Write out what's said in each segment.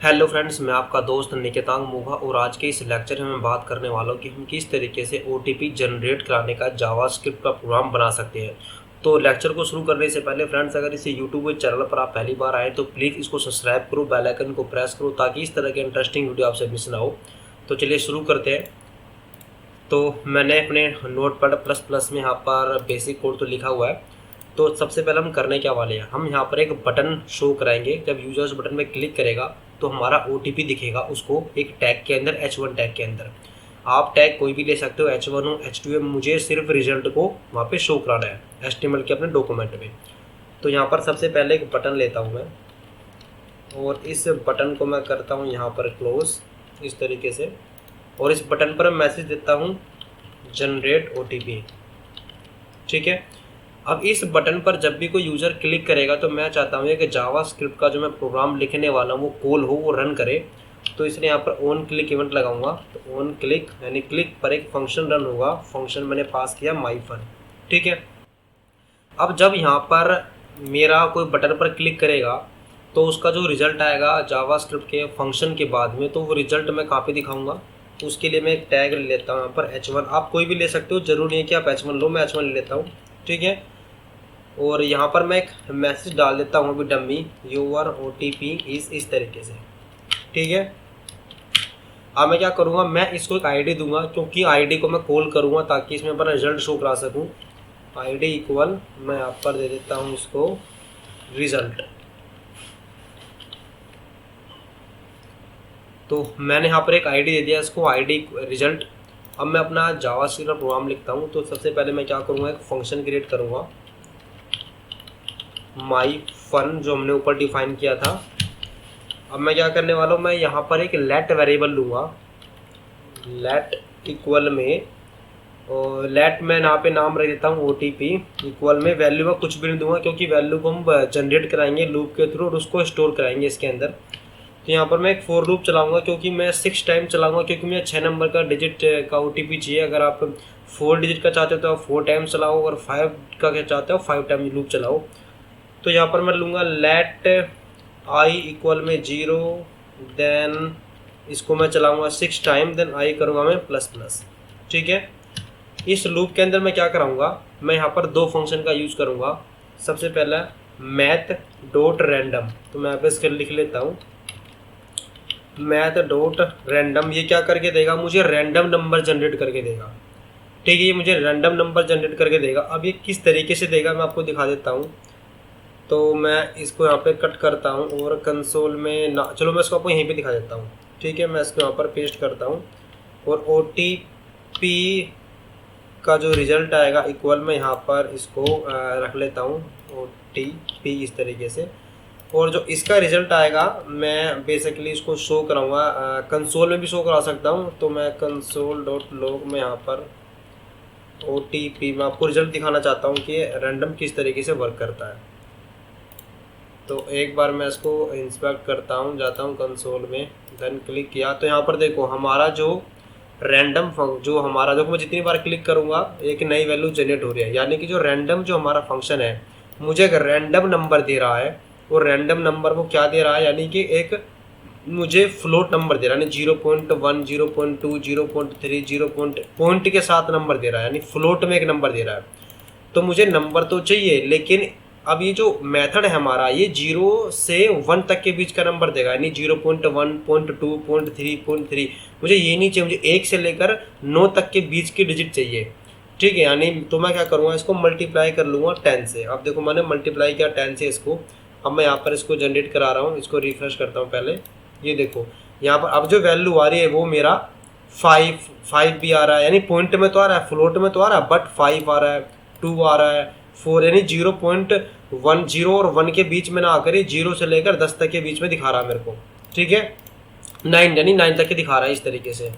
Hello friends, मैं आपका दोस्त निकेतांग मोघा और आज के इस लेक्चर में मैं बात करने वाला हूँ कि हम किस तरीके से ओटीपी जनरेट कराने का जावास्क्रिप्ट का प्रोग्राम बना सकते हैं। तो लेक्चर को शुरू करने से पहले फ्रेंड्स, अगर इस यूट्यूब चैनल पर आप पहली बार आए तो प्लीज़ इसको सब्सक्राइब करो, बेल आइकन को प्रेस करो ताकि इस तरह के इंटरेस्टिंग वीडियो आपसे मिस ना हो। तो चलिए शुरू करते हैं। तो मैंने अपने नोटपैड प्लस प्लस में यहाँ पर बेसिक कोड तो लिखा हुआ है। तो सबसे पहले हम करने क्या वाले हैं, हम यहाँ पर एक बटन शो कराएंगे। जब यूजर उस बटन में क्लिक करेगा तो हमारा ओटीपी दिखेगा उसको एक टैग के अंदर, H1 टैग के अंदर। आप टैग कोई भी ले सकते हो, H1 हो H2 हो, मुझे सिर्फ रिजल्ट को वहाँ पे शो कराना है HTML के अपने डॉक्यूमेंट में। तो यहाँ पर सबसे पहले एक बटन लेता हूँ मैं और इस बटन को मैं करता हूँ यहाँ पर क्लोज इस तरीके से, और इस बटन पर मैसेज देता हूँ जनरेट ओटीपी। ठीक है। अब इस बटन पर जब भी कोई यूज़र क्लिक करेगा तो मैं चाहता हूँ कि जावास्क्रिप्ट का जो मैं प्रोग्राम लिखने वाला हूँ वो कॉल हो, वो रन करे। तो इसलिए यहाँ पर ऑन क्लिक इवेंट लगाऊंगा। तो ऑन क्लिक यानी क्लिक पर एक फंक्शन रन होगा, फंक्शन मैंने पास किया माईफन। ठीक है। अब जब यहाँ पर मेरा कोई बटन पर क्लिक करेगा तो उसका जो रिजल्ट आएगा जावास्क्रिप्ट के फंक्शन के बाद में, तो वो रिजल्ट मैं कहाँ पे दिखाऊंगा। तो उसके लिए मैं एक टैग ले लेता हूँ यहाँ पर H1। आप कोई भी ले सकते हो, जरूरी नहीं है कि आप H1 लो, मैं H1 ले लेता हूँ। ठीक है। और यहाँ पर मैं एक मैसेज डाल देता हूँ अभी डमी, योर ओटीपी इस तरीके से। ठीक है। अब मैं क्या करूँगा, मैं इसको एक आईडी दूंगा क्योंकि आईडी को मैं कॉल करूँगा ताकि इसमें अपना रिजल्ट शो करा सकूँ। आईडी इक्वल मैं यहाँ पर दे देता हूँ इसको रिजल्ट। तो मैंने यहाँ पर एक आईडी दे दिया इसको, आईडी रिजल्ट। अब मैं अपना जावास्क्रिप्ट का प्रोग्राम लिखता हूँ। तो सबसे पहले मैं क्या करूँगा, एक फंक्शन क्रिएट करूँगा माई फन, जो हमने ऊपर डिफाइन किया था। अब मैं क्या करने वाला हूँ, मैं यहाँ पर एक लेट वेरिएबल लूँगा, लेट इक्वल में, और लेट मैं यहाँ पे नाम रख देता हूँ ओटीपी इक्वल में, वैल्यू में कुछ भी नहीं दूंगा क्योंकि वैल्यू को हम जनरेट कराएंगे लूप के थ्रू और उसको स्टोर कराएंगे इसके अंदर। तो यहाँ पर मैं एक फॉर लूप चलाऊंगा क्योंकि मैं 6 टाइम चलाऊंगा, क्योंकि मुझे 6 नंबर का डिजिट का ओटीपी चाहिए। अगर आप 4 डिजिट का चाहते हो तो आप 4 टाइम चलाओ, और 5 का क्या चाहते हो 5 टाइम लूप चलाओ। तो यहाँ पर मैं लूँगा लेट आई इक्वल में 0, देन इसको मैं चलाऊँगा 6 टाइम, देन आई करूँगा मैं प्लस प्लस। ठीक है। इस लूप के अंदर मैं क्या कराऊँगा, मैं यहाँ पर 2 फंक्शन का यूज़ करूँगा। सबसे पहला मैथ डॉट रैंडम, तो मैं यहाँ पे इसके लिख लेता हूँ मैथ डॉट रैंडम। ये क्या करके देगा, मुझे रैंडम नंबर जनरेट करके देगा। ठीक है, ये मुझे रैंडम नंबर जनरेट करके देगा। अब ये किस तरीके से देगा मैं आपको दिखा देता हूँ। तो मैं इसको यहाँ पे कट करता हूँ और कंसोल में ना, चलो मैं इसको आपको यहीं पे दिखा देता हूँ। ठीक है, मैं इसको यहाँ पर पेस्ट करता हूँ और ओटीपी का जो रिजल्ट आएगा इक्वल में यहाँ पर इसको रख लेता हूँ ओटीपी इस तरीके से। और जो इसका रिजल्ट आएगा मैं बेसिकली इसको शो कराऊंगा, कंसोल में भी शो करा सकता हूँ। तो मैं कंसोल डॉट लॉग में यहाँ पर ओटीपी में आपको रिजल्ट दिखाना चाहता हूँ कि रैंडम किस तरीके से वर्क करता है। तो एक बार मैं इसको इंस्पेक्ट करता हूँ, जाता हूँ कंसोल में, देन क्लिक किया तो यहाँ पर देखो हमारा जो रैंडम जो हमारा, देखो मैं जितनी बार क्लिक करूँगा एक नई वैल्यू जनरेट हो रही है। यानी कि जो रैंडम जो हमारा फंक्शन है मुझे एक रैंडम नंबर दे रहा है, और रैंडम नंबर वो क्या दे रहा है, यानी कि एक मुझे फ्लोट नंबर दे रहा है, यानी 0.1 0.2 0.3 पॉइंट के साथ नंबर दे रहा है, यानी फ्लोट में एक नंबर दे रहा है। तो मुझे नंबर तो चाहिए, लेकिन अब ये जो मेथड है हमारा ये 0 से 1 तक के बीच का नंबर देगा, यानी 0.1 0.2 0.3 0.3। मुझे ये नहीं चाहिए, मुझे 1 से लेकर 9 तक के बीच की डिजिट चाहिए। ठीक है, यानी तो मैं क्या करूँगा, इसको मल्टीप्लाई कर लूँगा 10 से। अब देखो मैंने मल्टीप्लाई किया 10 से इसको। अब मैं यहाँ पर इसको जनरेट करा रहा हूँ, इसको रिफ्रेश करता हूँ पहले। ये देखो यहाँ पर अब जो वैल्यू आ रही है वो मेरा 5 भी आ रहा है, यानी पॉइंट में तो आ रहा है, फ्लोट में तो आ रहा है, बट 5 आ रहा है, 2 आ रहा है, 4, यानी 0.10 और 1 के बीच में ना आकर ये 0 से लेकर 10 तक के बीच में दिखा रहा है मेरे को। ठीक है, 9 यानी 9 तक के दिखा रहा है इस तरीके से।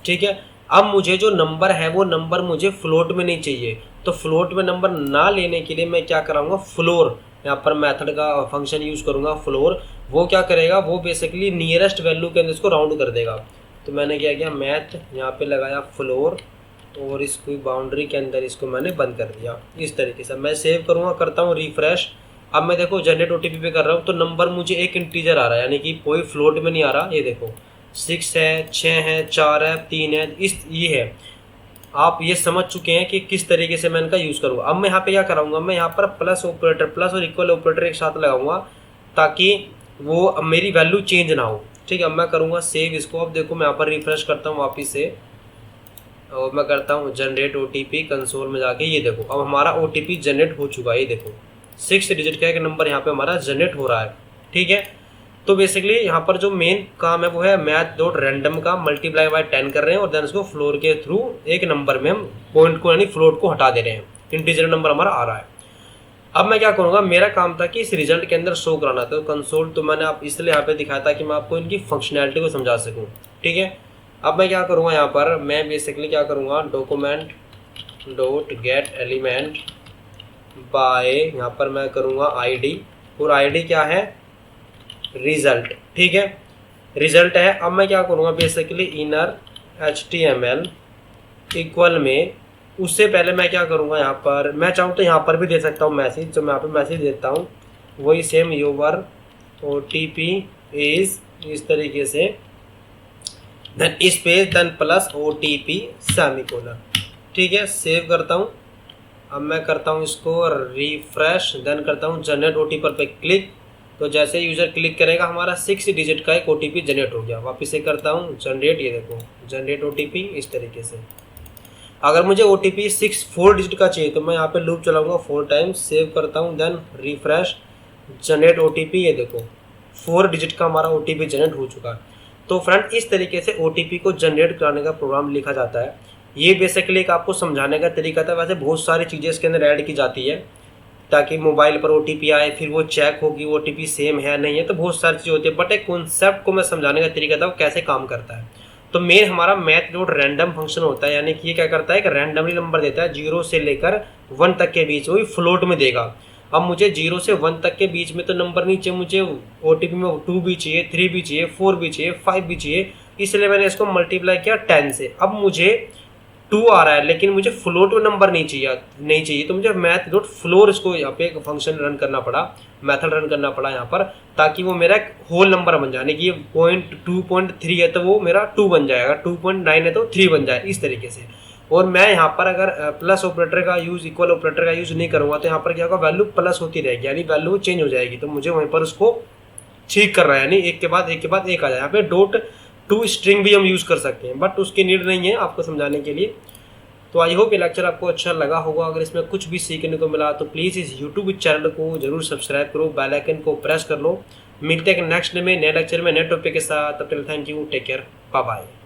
ठीक है। अब मुझे जो नंबर है वो नंबर मुझे फ्लोट में नहीं चाहिए, तो फ्लोट में नंबर ना लेने के लिए मैं क्या कराऊंगा, फ्लोर, यहाँ पर मेथड का फंक्शन यूज़ करूँगा फ्लोर। वो क्या करेगा, वो बेसिकली नियरेस्ट वैल्यू के अंदर इसको राउंड कर देगा। तो मैंने क्या किया, मैथ यहाँ पे लगाया फ्लोर, और इसको बाउंड्री के अंदर इसको मैंने बंद कर दिया इस तरीके से। मैं सेव करूँगा, करता हूँ रिफ्रेश, अब मैं देखो जनरेट ओटीपी पे कर रहा हूँ तो नंबर मुझे एक इंटीजर आ रहा है, यानी कि कोई फ्लोट में नहीं आ रहा। ये देखो 6 है, 6 है, 4 है, 3 है, इस ये है। आप ये समझ चुके हैं कि किस तरीके से मैं इनका यूज़ करूँगा। अब मैं यहाँ पे क्या कराऊंगा, मैं यहाँ पर प्लस ऑपरेटर, प्लस और इक्वल ऑपरेटर एक साथ लगाऊंगा ताकि वो अब मेरी वैल्यू चेंज ना हो। ठीक है, अब मैं करूँगा सेव इसको। अब देखो मैं यहाँ पर रिफ्रेश करता हूँ वापस से, और मैं करता हूँ जनरेट ओटीपी कंसोल में जाके। ये देखो अब हमारा ओटीपी जनरेट हो चुका है। ये देखो 6 डिजिट का एक नंबर यहाँ पे हमारा जनरेट हो रहा है। ठीक है, तो बेसिकली यहाँ पर जो मेन काम है वो है मैथ डॉट रैंडम का मल्टीप्लाई बाय 10 कर रहे हैं और देन उसको फ्लोर के थ्रू एक नंबर में हम पॉइंट को यानी फ्लोट को हटा दे रहे हैं। इंटीजर नंबर हमारा आ रहा है। अब मैं क्या करूँगा, मेरा काम था कि इस रिजल्ट के अंदर शो कराना था। तो कंसोल तो मैंने आप इसलिए यहाँ पे दिखाया था कि मैं आपको इनकी फंक्शनैलिटी को समझा सकूँ। ठीक है, अब मैं क्या करूँगा, यहाँ पर मैं बेसिकली क्या करूँगा, document dot gate element by, यहाँ पर मैं करूँगा आईडी, और आईडी क्या है, रिजल्ट। ठीक है, रिजल्ट है। अब मैं क्या करूँगा, बेसिकली इनर HTML इक्वल में, उससे पहले मैं क्या करूँगा, यहाँ पर मैं चाहूँ तो यहाँ पर भी दे सकता हूँ मैसेज। तो मैं यहाँ पर मैसेज देता हूँ वही सेम, योर OTP इज, इस तरीके से, then space, then plus OTP semicolon. ठीक है, सेव करता हूँ। अब मैं करता हूँ इसको रिफ्रेश, देन करता हूँ जनरेट OTP पर क्लिक। तो जैसे यूज़र क्लिक करेगा हमारा 6 डिजिट का एक OTP जनरेट हो गया। वापस से करता हूँ जनरेट, ये देखो जनरेट OTP इस तरीके से। अगर मुझे OTP 4 डिजिट का चाहिए तो मैं यहाँ पे लूप चलाऊंगा 4 टाइम्स, सेव करता हूँ, देन रिफ्रेश, जनरेट OTP। ये देखो 4 डिजिट का हमारा OTP जनरेट हो चुका है। तो फ्रेंड इस तरीके से OTP को जनरेट कराने का प्रोग्राम लिखा जाता है। ये बेसिकली एक आपको समझाने का तरीका था। वैसे बहुत सारी चीज़ें इसके अंदर ऐड की जाती है ताकि मोबाइल पर OTP आए, फिर वो चेक होगी OTP सेम है नहीं है, तो बहुत सारी चीज़ें होती है। बट एक कॉन्सेप्ट को मैं समझाने का तरीका था वो कैसे काम करता है। तो मेन हमारा मैथ डॉट रैंडम फंक्शन होता है, यानी कि ये क्या करता है, एक रैंडमली नंबर देता है 0 से लेकर 1 तक के बीच, वही फ्लोट में देगा। अब मुझे 0 से 1 तक के बीच में तो नंबर नहीं चाहिए, मुझे OTP में 2 भी चाहिए, 3 भी चाहिए, 4 भी चाहिए, 5 भी चाहिए। इसलिए मैंने इसको मल्टीप्लाई किया 10 से। अब मुझे 2 आ रहा है लेकिन मुझे फ्लोट में नंबर नहीं चाहिए, तो मुझे मैथ डॉट फ्लोर इसको यहाँ पे एक फंक्शन रन करना पड़ा, मेथड रन करना पड़ा यहाँ पर, ताकि वो मेरा एक होल नंबर बन जाए। यानी कि 2.3 है तो वो मेरा 2 बन जाएगा, 2.9 है तो 3 बन जाए, इस तरीके से। और मैं यहाँ पर अगर प्लस ऑपरेटर का यूज़, इक्वल ऑपरेटर का यूज़ नहीं करूँगा तो यहाँ पर क्या होगा, वैल्यू प्लस होती रहेगी, यानी वैल्यू चेंज हो जाएगी। तो मुझे वहीं पर उसको ठीक कर रहा है, यानी एक के बाद एक के बाद एक आ जाए। यहाँ पे डॉट टू स्ट्रिंग भी हम यूज़ कर सकते हैं, बट उसकी नीड नहीं है आपको समझाने के लिए। तो आई होप ये लेक्चर आपको अच्छा लगा होगा। अगर इसमें कुछ भी सीखने को मिला तो प्लीज़ इस यूट्यूब चैनल को जरूर सब्सक्राइब करो, बेल आइकन को प्रेस कर लो। मिलते हैं नेक्स्ट में नए लेक्चर में नए टॉपिक के साथ। तब तक thank you, take care, bye bye.